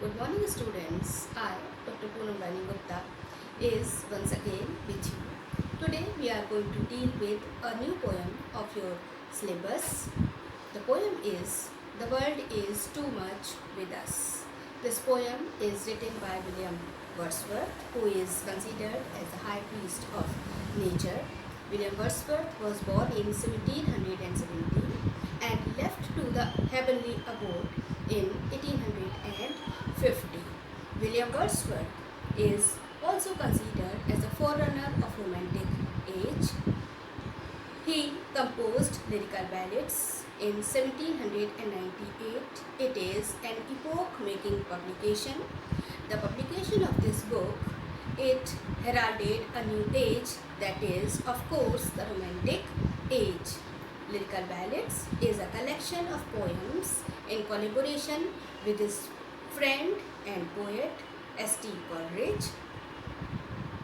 Good morning, students. I, Dr. Poonam Rani Gupta, is once again with you. Today we are going to deal with a new poem of your syllabus. The poem is The World is Too Much with Us. This poem is written by William Wordsworth, who is considered as the high priest of nature. William Wordsworth was born in 1770 and left to the heavenly abode in 1850. William Wordsworth is also considered as the forerunner of Romantic age. He composed lyrical ballads in 1798. It is an epoch-making publication. The publication of this book, it heralded a new age, that is, of course, the Romantic age. Lyrical Ballads is a collection of poems in collaboration with his friend and poet S.T. Coleridge.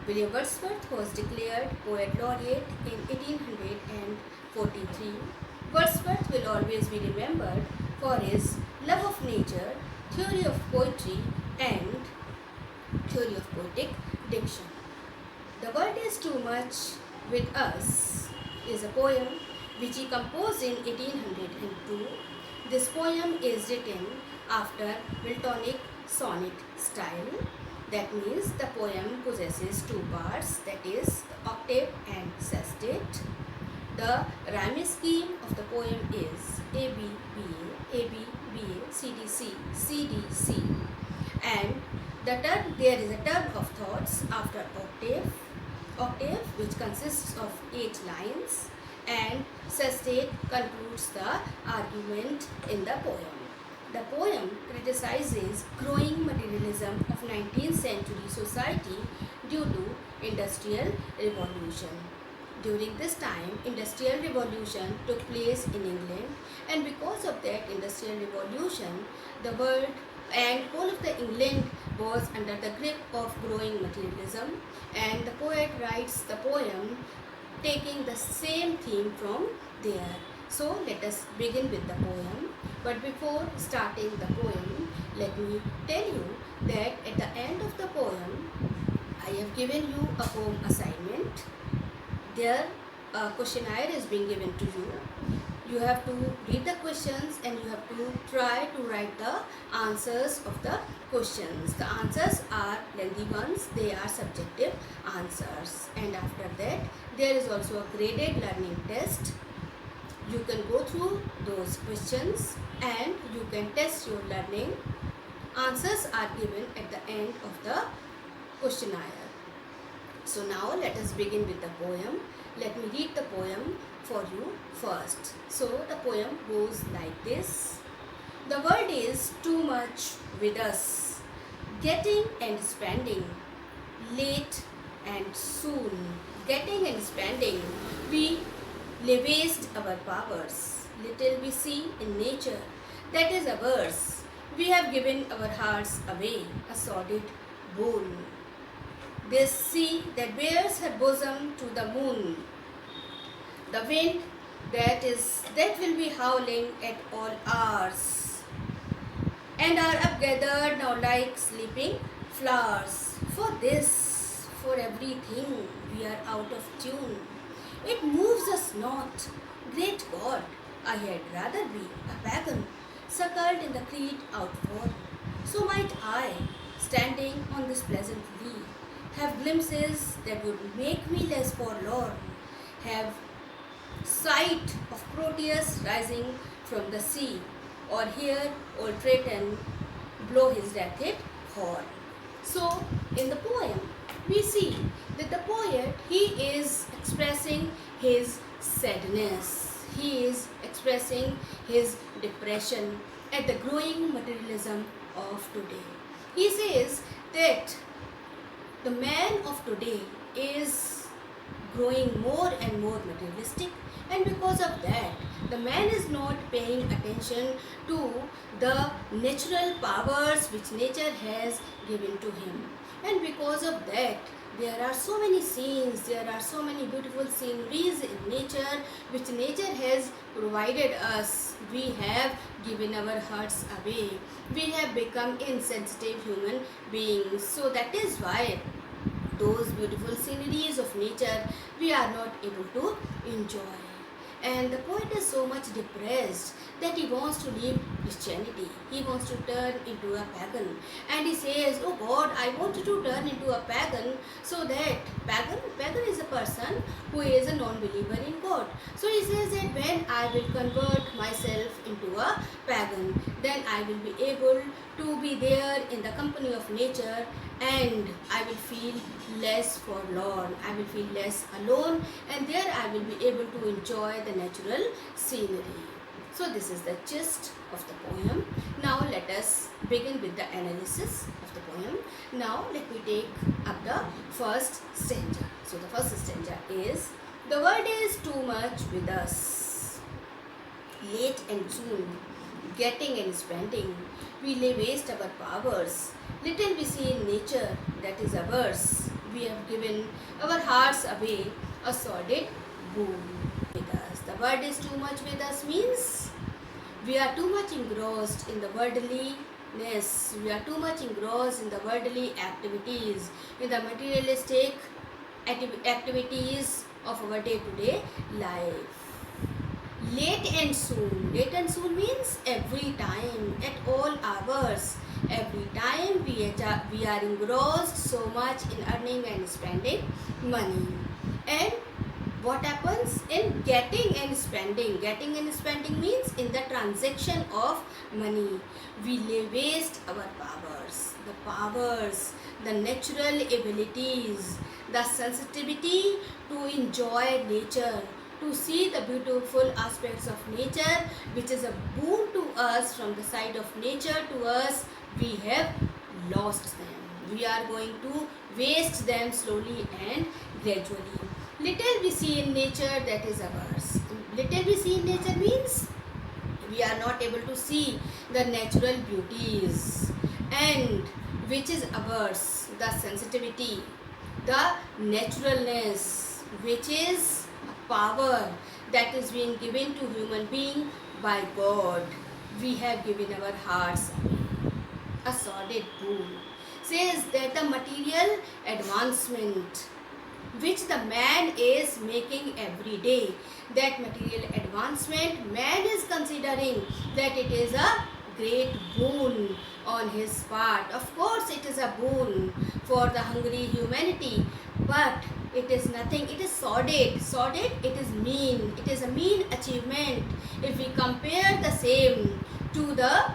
William Wordsworth was declared Poet Laureate in 1843. Wordsworth will always be remembered for his love of nature, theory of poetry, and theory of poetic diction. The World is Too Much with Us is a poem which he composed in 1802. This poem is written after Miltonic sonnet style. That means the poem possesses two parts, that is the octave and sestet. The rhyme scheme of the poem is A B B A B B A C D C C D C, and there is a turn of thoughts after octave which consists of 8 lines, and sestet concludes the argument in the poem. The poem criticizes growing materialism of 19th century society due to industrial revolution. During this time, industrial revolution took place in England, and because of that industrial revolution, the world and whole of the England was under the grip of growing materialism, and the poet writes the poem taking the same theme from there. So let us begin with the poem. But before starting the poem, let me tell you that at the end of the poem, I have given you a home assignment. There a questionnaire is being given to you. You have to read the questions and you have to try to write the answers of the questions. The answers are lengthy ones, they are subjective answers. And after that, there is also a graded learning test. You can go through those questions and you can test your learning. Answers are given at the end of the questionnaire. So now let us begin with the poem. Let me read the poem for you first. So the poem goes like this. The world is too much with us, getting and spending, late and soon. Getting and spending, we lay waste our powers. Little we see in nature, that is ours. We have given our hearts away, a sordid boon. This sea that bears her bosom to the moon. The wind that will be howling at all hours, and are upgathered now like sleeping flowers. For this, for everything, we are out of tune. It moves us not. Great God, I had rather be a pagan, suckled in the creed outward. So might I, standing on this pleasant lea, have glimpses that would make me less forlorn, have sight of Proteus rising from the sea, or hear old Triton blow his wrathful horn. So, in the poem, we see that the poet, he is expressing his sadness, he is expressing his depression at the growing materialism of today. He says that the man of today is growing more and more materialistic, and because of that The man is not paying attention to the natural powers which nature has given to him. And because of that, there are so many scenes, there are so many beautiful sceneries in nature which nature has provided us. We have given our hearts away. We have become insensitive human beings. So that is why those beautiful sceneries of nature we are not able to enjoy. And the poet is so much depressed that he wants to leave Christianity. He wants to turn into a pagan. And he says, "Oh God, I want you to turn into a pagan so that pagan is a person who is a non-believer in God. So he says that when I will convert myself into a pagan, then I will be able to be there in the company of nature and I will feel less forlorn, I will feel less alone, and there I will be able to enjoy the natural scenery." So this is the gist of the poem. Now let us begin with the analysis of the poem. Now let me take up the first stanza. So the first stanza is, "The world is too much with us, late and soon, getting and spending. We lay waste our powers. Little we see in nature that is ours. We have given our hearts away, a sordid boon with us." The word is too much with us means we are too much engrossed in the worldliness. We are too much engrossed in the worldly activities, in the materialistic activities of our day-to-day life. Late and soon. Late and soon means every time, at all hours. Every time we are engrossed so much in earning and spending money. And what happens in getting and spending? Getting and spending means in the transaction of money. We lay waste our powers, the natural abilities, the sensitivity to enjoy nature, to see the beautiful aspects of nature, which is a boon to us from the side of nature to us. We have lost them. We are going to waste them slowly and gradually. Little we see in nature that is ours. Little we see in nature means we are not able to see the natural beauties and which is ours, the sensitivity, the naturalness, which is a power that is being given to human being by God. We have given our hearts a sordid boon. Says that the material advancement which the man is making every day, that material advancement man is considering that it is a great boon on his part. Of course it is a boon for the hungry humanity, but it is nothing, it is sordid, it is mean, it is a mean achievement if we compare the same to the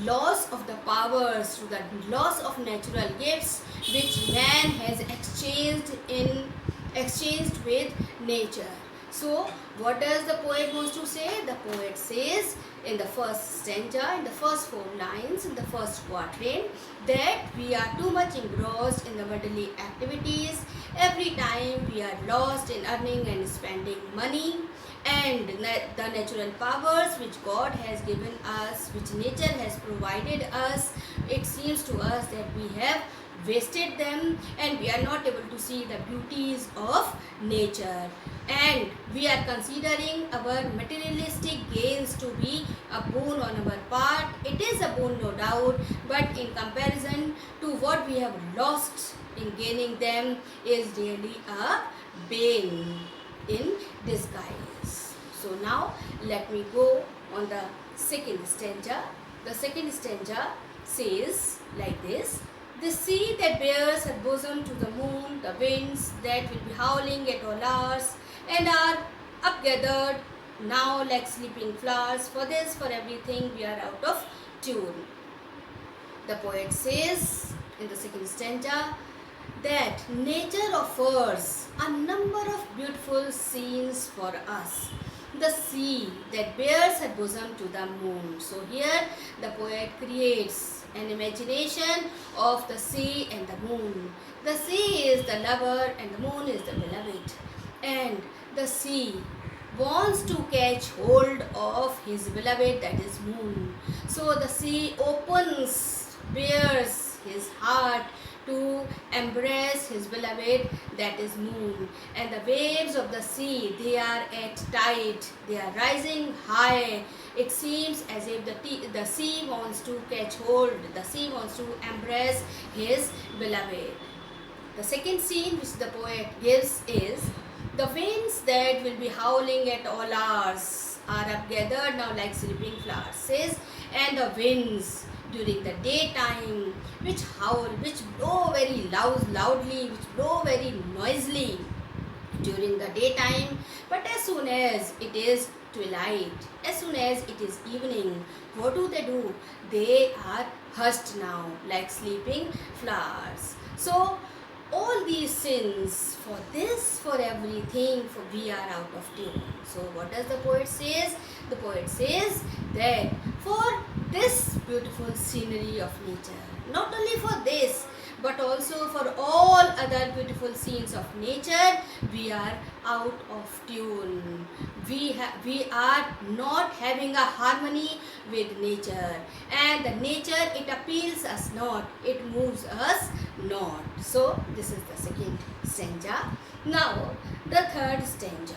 loss of the powers, to the loss of natural gifts which man has exchanged with nature. So what does the poet wants to say? The poet says in the first stanza, in the first 4 lines, in the first quatrain, that we are too much engrossed in the worldly activities. Every time we are lost in earning and spending money, and the natural powers which God has given us, which nature has provided us, it seems to us that we have wasted them and we are not able to see the beauties of nature, and we are considering our materialistic gains to be a boon on our part. It is a boon, no doubt, but in comparison to what we have lost in gaining them is really a bane in disguise. So now let me go on the second stanza. The second stanza says like this: "The sea that bears her bosom to the moon, the winds that will be howling at all hours, and are upgathered now like sleeping flowers. For this, for everything, we are out of tune." The poet says in the second stanza that nature offers a number of beautiful scenes for us. The sea that bears her bosom to the moon. So here the poet creates an imagination of the sea and the moon. The sea is the lover and the moon is the beloved. And the sea wants to catch hold of his beloved, that is moon. So the sea opens, bears his heart to embrace his beloved, that is moon. And the waves of the sea, they are at tide, they are rising high. It seems as if the sea wants to catch hold, the sea wants to embrace his beloved. The second scene which the poet gives is the winds that will be howling at all hours are up gathered now like sleeping flowers, says, and the winds during the daytime which howl, which blow very loudly, which blow very noisily during the daytime, but as soon as it is twilight, as soon as it is evening, what do? They are hushed now like sleeping flowers. So all these sins, for this, for everything, for we are out of tune. So what does the poet says? The poet says that for this beautiful scenery of nature, not only for this, but also for all other beautiful scenes of nature, we are out of tune. We are not having a harmony with nature, and the nature, it appeals us not, it moves us not. So this is the second stanza. Now the third stanza.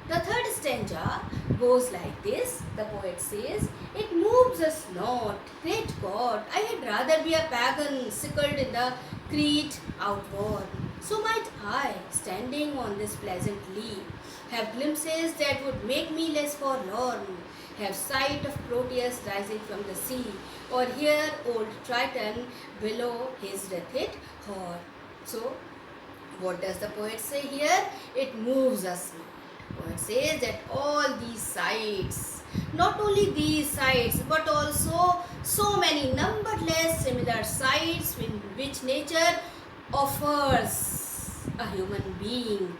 The third stanza goes like this. The poet says, "It moves us not, great God, I had rather be a pagan sickled in the Crete outward. So might I, standing on this pleasant lea, have glimpses that would make me less forlorn, have sight of Proteus rising from the sea, or hear old Triton below his wreathed horn." So, what does the poet say here? It moves us not. Poet says that all these sights, not only these sights, but also so many numberless similar sights in which nature offers a human being,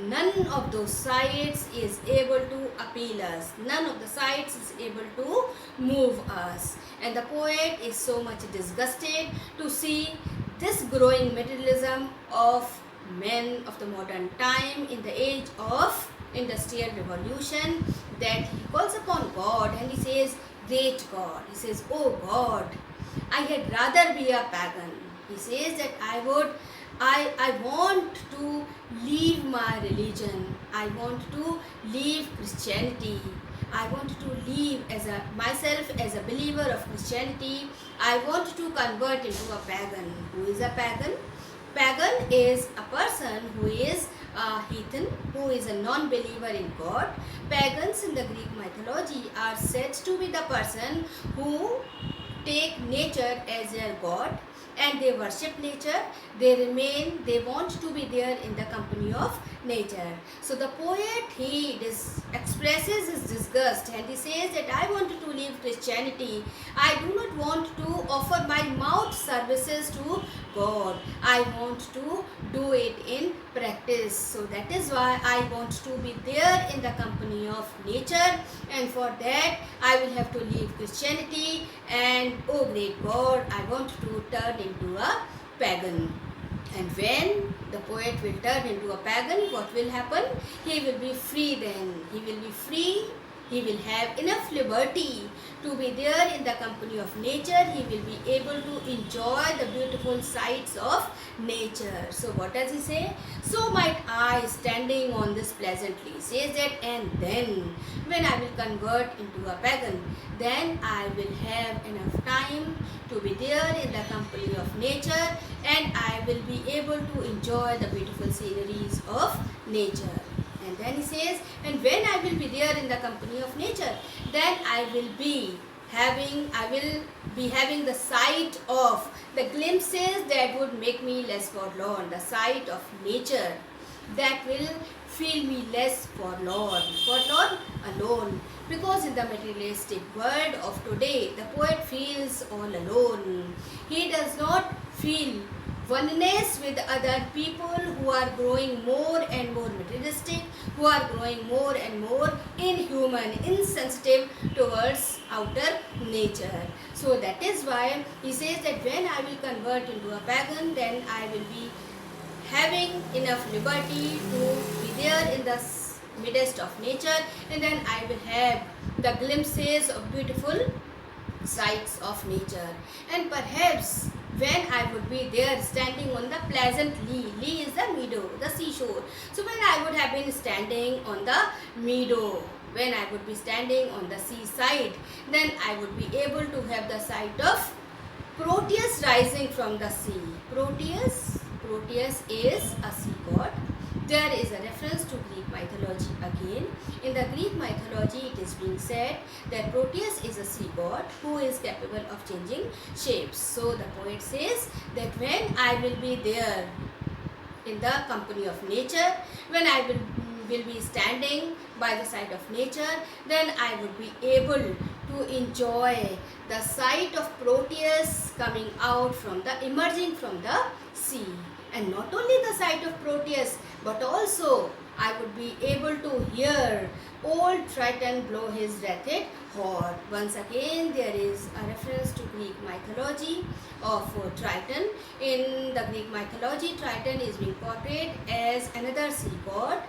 none of those sights is able to appeal us, none of the sights is able to move us. And the poet is so much disgusted to see this growing materialism of men of the modern time in the age of industrial revolution, that he calls upon God and he says, "Great God," he says, "Oh God, I had rather be a pagan." He says that I want to leave my religion, I want to leave Christianity, I want to live as myself as a believer of Christianity. I want to convert into a pagan. Who is a pagan? Pagan is a person who is a heathen, who is a non-believer in God. Pagans in the Greek mythology are said to be the person who take nature as their god and they worship nature. They want to be there in the company of nature. So the poet, he expresses his disgust and he says that I want to live Christianity. I do not want to offer my mouth services to God. I want to do it in practice. So that is why I want to be there in the company of nature, and for that I will have to leave Christianity, and oh great God, I want to turn into a pagan. And when the poet will turn into a pagan, what will happen? He will be free then. He will be free. He will have enough liberty to be there in the company of nature. He will be able to enjoy the beautiful sights of nature. So what does he say? So might I, standing on this pleasantly, says that, and then when I will convert into a pagan, then I will have enough time to be there in the company of nature, and I will be able to enjoy the beautiful sceneries of nature. And then he says, and when I will be there in the company of nature, then I will be having the sight of the glimpses that would make me less forlorn, the sight of nature that will feel me less forlorn alone. Because in the materialistic world of today, the poet feels all alone. He does not feel oneness with other people who are growing more and more materialistic, who are growing more and more inhuman, insensitive towards outer nature. So that is why he says that when I will convert into a pagan, then I will be having enough liberty to be there in the midst of nature, and then I will have the glimpses of beautiful sights of nature. And perhaps when I would be there standing on the pleasant lea is the meadow, the seashore. So when I would have been standing on the meadow, when I would be standing on the seaside, then I would be able to have the sight of Proteus rising from the sea. Proteus is a sea god. There is a reference to Greek mythology again. In the Greek mythology, it is being said that Proteus is a sea god who is capable of changing shapes. So the poet says that when I will be there in the company of nature, when I will be standing by the side of nature, then I would be able to enjoy the sight of Proteus coming out emerging from the sea. And not only the sight of Proteus, but also I would be able to hear old Triton blow his wreathed horn. Once again, there is a reference to Greek mythology of Triton. In the Greek mythology, Triton is being portrayed as another sea god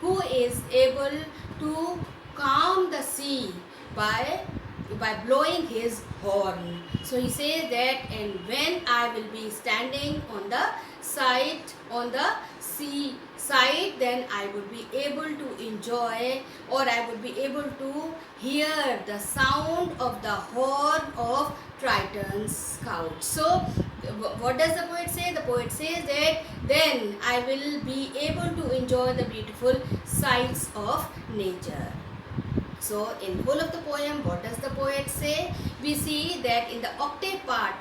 who is able to calm the sea by blowing his horn. So he says that, and when I will be standing on the sea side, then I would be able to enjoy, or I would be able to hear the sound of the horn of Triton's scout. So what does the poet say? The poet says that then I will be able to enjoy the beautiful sights of nature. So in whole of the poem, what does the poet say? We see that in the octave part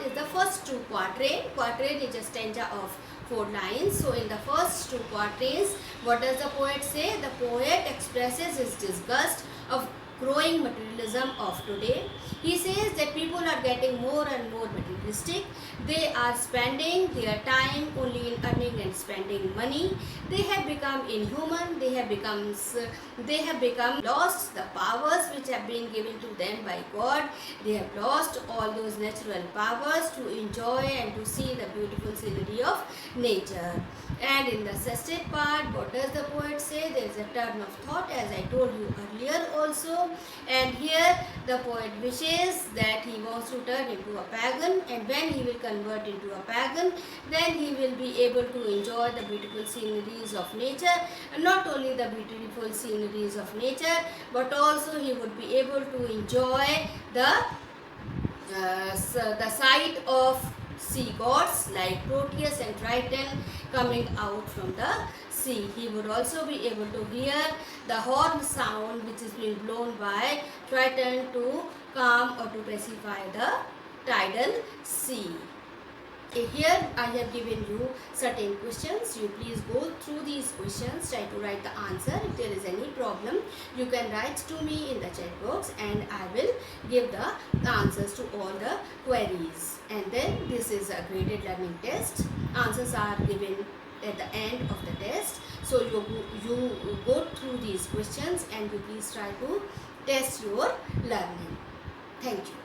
is the first two quatrain. Quatrain is a stanza of 4 lines. So in the first two quatrains, what does the poet say? The poet expresses his disgust of growing materialism of today. He says that people are getting more and more materialistic. They are spending their time only in earning and spending money. They have become inhuman. They have become lost the powers which have been given to them by God. They have lost all those natural powers to enjoy and to see the beautiful scenery of nature. And in the sestet part, what does the poet say? There is a turn of thought, as I told you earlier also. And here the poet wishes that he wants to turn into a pagan, and when he will convert into a pagan, then he will be able to enjoy the beautiful sceneries of nature. And not only the beautiful sceneries of nature, but also he would be able to enjoy the sight of sea gods like Proteus and Triton coming out from the sea. He would also be able to hear the horn sound which is being blown by Triton to calm or to pacify the tidal sea. Here I have given you certain questions. You please go through these questions, try to write the answer. If there is any problem, you can write to me in the chat box and I will give the answers to all the queries. And then this is a graded learning test. Answers are given at the end of the test. So you go through these questions and you please try to test your learning. Thank you.